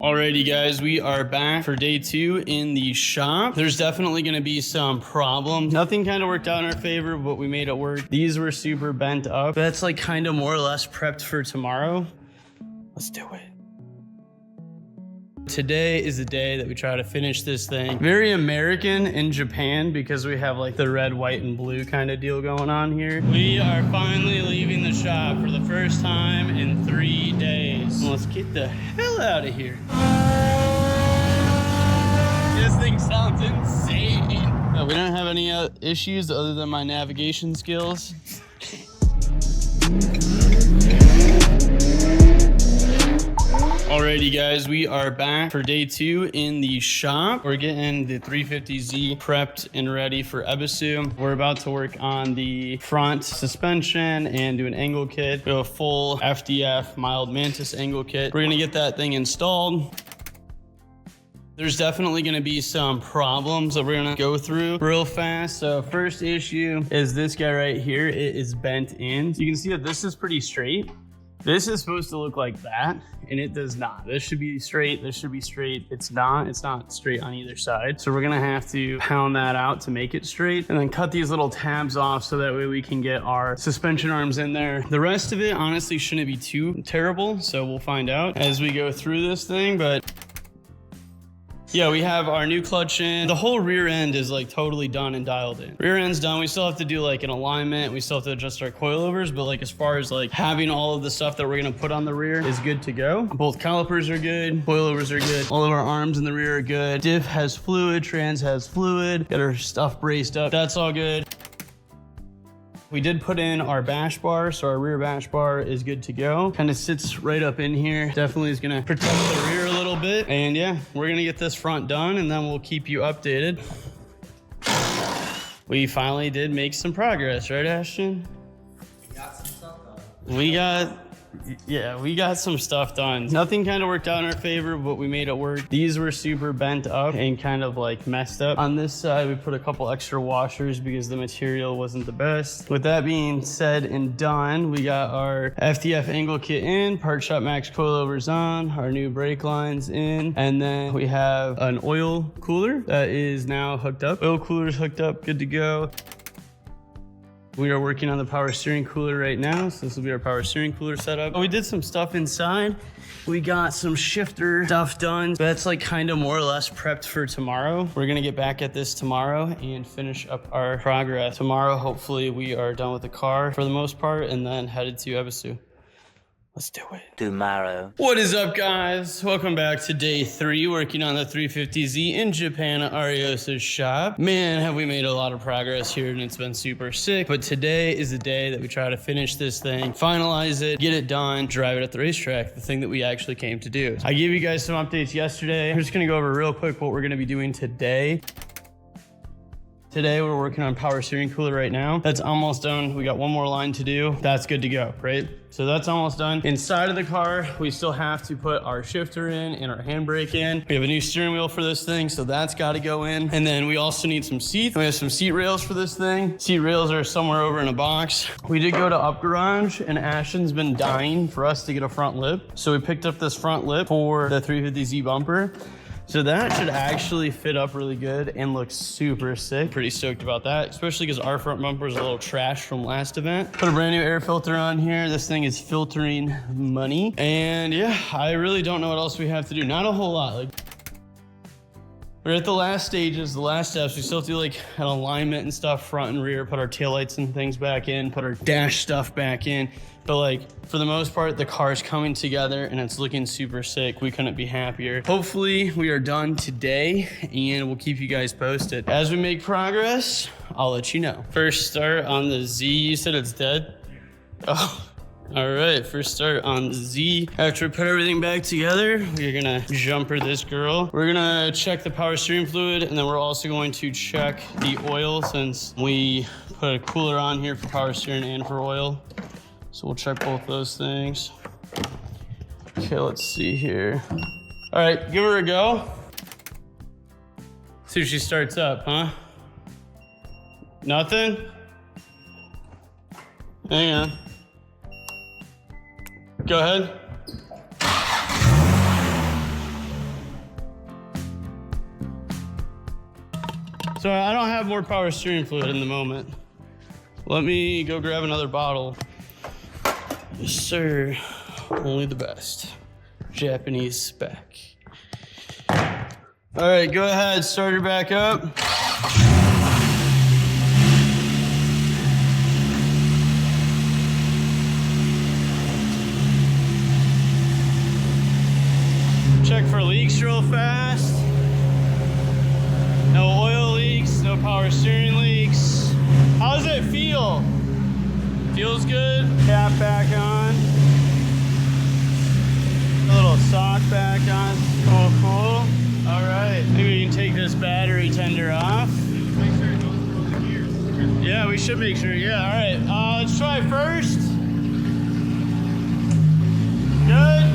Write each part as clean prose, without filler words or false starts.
Alrighty guys, we are back for day 2 in the shop. There's definitely going to be some problems. Nothing kind of worked out in our favor, but we made it work. These were super bent up. That's like kind of more or less prepped for tomorrow. Let's do it. Today is the day that we try to finish this thing. Very American in Japan because we have like the red, white, and blue kind of deal going on here. We are finally leaving the shop for the first time in 3 days. Let's get the hell out of here. This thing sounds insane. We don't have any issues other than my navigation skills. Alrighty guys, we are back for day 2 in the shop. We're getting the 350Z prepped and ready for Ebisu. We're about to work on the front suspension and do an angle kit. We have a full FDF mild mantis angle kit. We're gonna get that thing installed. There's definitely gonna be some problems that we're gonna go through real fast. So first issue is this guy right here. It is bent in. So you can see that this is pretty straight. This is supposed to look like that, and it does not. This should be straight, this should be straight. It's not straight on either side. So we're gonna have to pound that out to make it straight and then cut these little tabs off so that way we can get our suspension arms in there. The rest of it honestly shouldn't be too terrible, so we'll find out as we go through this thing, but yeah, we have our new clutch in. The whole rear end is like totally done and dialed in. Rear end's done. We still have to do like an alignment. We still have to adjust our coilovers, but like as far as like having all of the stuff that we're gonna put on the rear is good to go. Both calipers are good, coilovers are good. All of our arms in the rear are good. Diff has fluid, trans has fluid. Got our stuff braced up. That's all good. We did put in our bash bar, so our rear bash bar is good to go. Kind of sits right up in here. Definitely is gonna protect the rear a little bit. And yeah, we're gonna get this front done and then we'll keep you updated. We finally did make some progress, right, Ashton? We got some stuff done. We got some stuff done. Nothing kind of worked out in our favor, but we made it work. These were super bent up and kind of like messed up. On this side, we put a couple extra washers because the material wasn't the best. With that being said and done, we got our FDF angle kit in, Part Shop Max coilovers on, our new brake lines in, and then we have an oil cooler that is now hooked up. Oil cooler's hooked up, good to go. We are working on the power steering cooler right now, so this will be our power steering cooler setup. We did some stuff inside. We got some shifter stuff done. That's like kind of more or less prepped for tomorrow. We're gonna get back at this tomorrow and finish up our progress. Tomorrow, hopefully we are done with the car for the most part and then headed to Ebisu. Let's do it. Tomorrow. What is up, guys? Welcome back to day 3, working on the 350Z in Japan at Ariosa's shop. Man, have we made a lot of progress here and it's been super sick. But today is the day that we try to finish this thing, finalize it, get it done, drive it at the racetrack, the thing that we actually came to do. I gave you guys some updates yesterday. I'm just gonna go over real quick what we're gonna be doing today. Today, we're working on power steering cooler right now. That's almost done. We got one more line to do. That's good to go, right? So that's almost done. Inside of the car, we still have to put our shifter in and our handbrake in. We have a new steering wheel for this thing, so that's got to go in. And then we also need some seats. We have some seat rails for this thing. Seat rails are somewhere over in a box. We did go to Up Garage, and Ashton's been dying for us to get a front lip. So we picked up this front lip for the 350Z bumper. So that should actually fit up really good and look super sick. Pretty stoked about that, especially because our front bumper is a little trash from last event. Put a brand new air filter on here. This thing is filtering money. And yeah, I really don't know what else we have to do. Not a whole lot. Like, we're at the last stages, the last steps. We still have to do like an alignment and stuff, front and rear, put our taillights and things back in, put our dash stuff back in. But like, for the most part, the car's coming together and it's looking super sick. We couldn't be happier. Hopefully we are done today and we'll keep you guys posted. As we make progress, I'll let you know. First start on the Z, you said it's dead? Oh. All right, first start on the Z. After we put everything back together, we're gonna jumper this girl. We're gonna check the power steering fluid, and then we're also going to check the oil since we put a cooler on here for power steering and for oil. So we'll check both those things. Okay, let's see here. All right, give her a go. See if she starts up, huh? Nothing? Hang on. Go ahead. So I don't have more power steering fluid in the moment. Let me go grab another bottle. Yes, sir. Only the best. Japanese spec. All right, go ahead, start her back up. Check for leaks real fast. No oil leaks, no power steering leaks. How does it feel? Feels good. Cap back on. A little sock back on. Cool, cool. All right, maybe we can take this battery tender off. Make sure it goes through all the gears. Yeah, we should make sure. Yeah, all right. Let's try first. Good.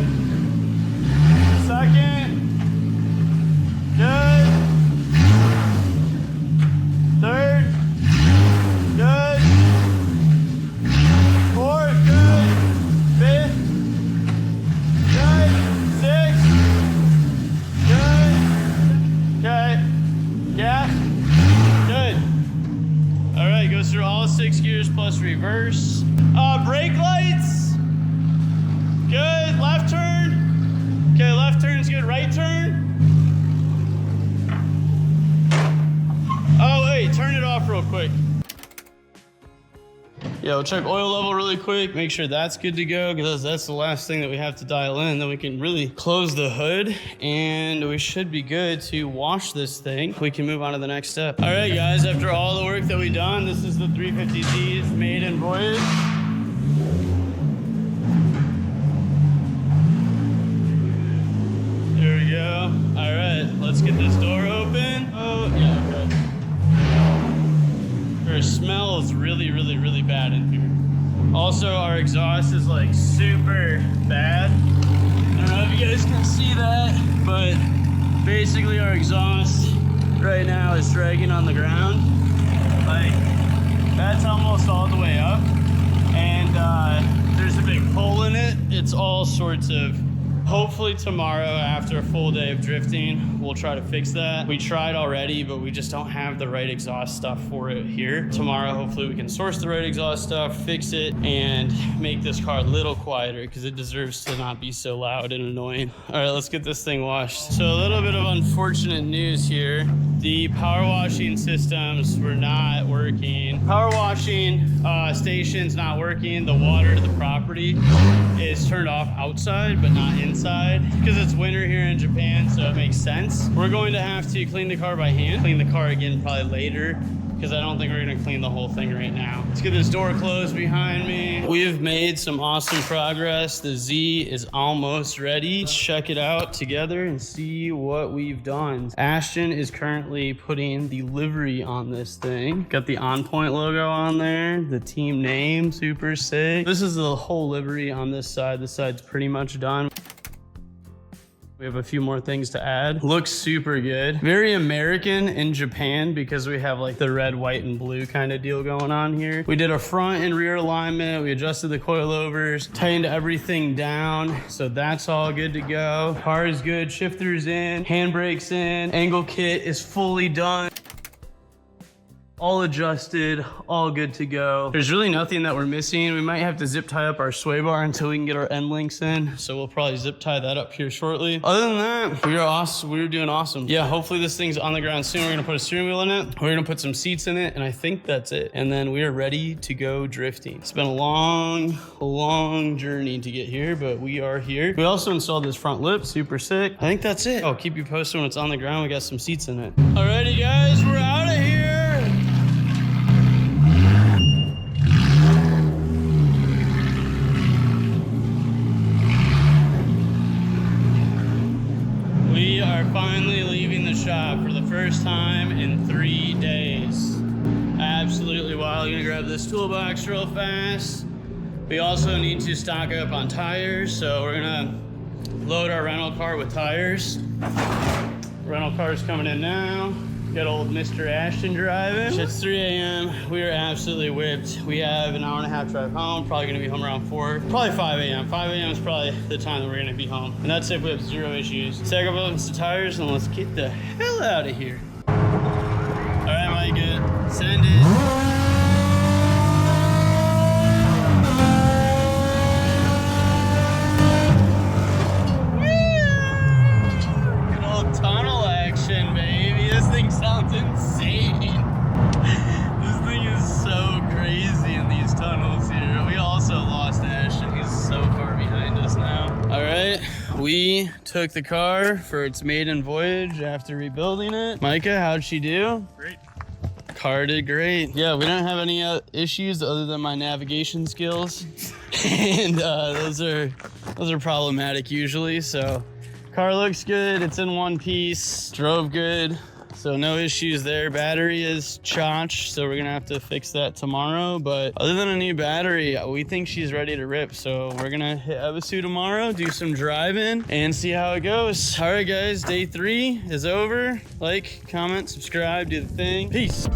Second. Good. Third. Good. Fourth. Good. Fifth. Good. Sixth. Good. Okay. Yeah. Good. All right, goes through all 6 gears plus reverse. Brake lights. Good. Left turn. Okay, left turn's good. Right turn. Oh, wait, turn it off real quick. Yeah, we'll check oil level really quick, make sure that's good to go, because that's the last thing that we have to dial in. Then we can really close the hood, and we should be good to wash this thing. We can move on to the next step. All right, guys, after all the work that we've done, this is the 350Z's maiden voyage. There we go. All right, let's get this door open. Oh, yeah, okay. Our smell is really, really, really bad in here. Also, our exhaust is like super bad. I don't know if you guys can see that, but basically our exhaust right now is dragging on the ground. Like, that's almost all the way up. And there's a big hole in it. It's all sorts of. Hopefully tomorrow, after a full day of drifting, we'll try to fix that. We tried already, but we just don't have the right exhaust stuff for it here. Tomorrow, hopefully we can source the right exhaust stuff, fix it, and make this car a little quieter because it deserves to not be so loud and annoying. All right, let's get this thing washed. So a little bit of unfortunate news here. The power washing systems were not working. Power washing station's not working. The water to the property is turned off outside, but not inside, because it's winter here in Japan, so it makes sense. We're going to have to clean the car by hand, clean the car again probably later, because I don't think we're gonna clean the whole thing right now. Let's get this door closed behind me. We have made some awesome progress. The Z is almost ready. Let's check it out together and see what we've done. Ashton is currently putting the livery on this thing. Got the On Point logo on there, the team name, super sick. This is the whole livery on this side. This side's pretty much done. We have a few more things to add. Looks super good. Very American in Japan because we have like the red, white, and blue kind of deal going on here. We did a front and rear alignment. We adjusted the coilovers, tightened everything down. So that's all good to go. Car is good, shifters in, handbrakes in, angle kit is fully done. All adjusted, all good to go. There's really nothing that we're missing. We might have to zip tie up our sway bar until we can get our end links in. So we'll probably zip tie that up here shortly. Other than that, we are awesome. We're doing awesome. Yeah, hopefully this thing's on the ground soon. We're gonna put a steering wheel in it. We're gonna put some seats in it, and I think that's it. And then we are ready to go drifting. It's been a long journey to get here, but we are here. We also installed this front lip, super sick. I think that's it. I'll keep you posted when it's on the ground. We got some seats in it. Alrighty guys, we're out of here. We are finally leaving the shop for the first time in 3 days. Absolutely wild. I'm gonna grab this toolbox real fast. We also need to stock up on tires, so we're gonna load our rental car with tires. Rental car's coming in now. Got old Mr. Ashton driving. It's 3 a.m. We are absolutely whipped. We have an hour-and-a-half drive home. Probably gonna be home around 4, probably 5 a.m. 5 a.m. is probably the time that we're gonna be home. And that's if we have 0 issues. Stack up the tires and let's get the hell out of here. All right. Micah. Send it. Good old tunnel action, baby. This thing sounds insane. This thing is so crazy in these tunnels here. We also lost Ashton. He's so far behind us now. All right, we took the car for its maiden voyage after rebuilding it. Micah, how'd she do? Great. Car did great. Yeah, we don't have any issues other than my navigation skills. And those are problematic usually. So car looks good. It's in one piece. Drove good. So no issues there. Battery is chotch, so we're gonna have to fix that tomorrow. But other than a new battery, we think she's ready to rip. So we're gonna hit Ebisu tomorrow, do some driving, and see how it goes. All right, guys, day 3 is over. Like, comment, subscribe, do the thing. Peace.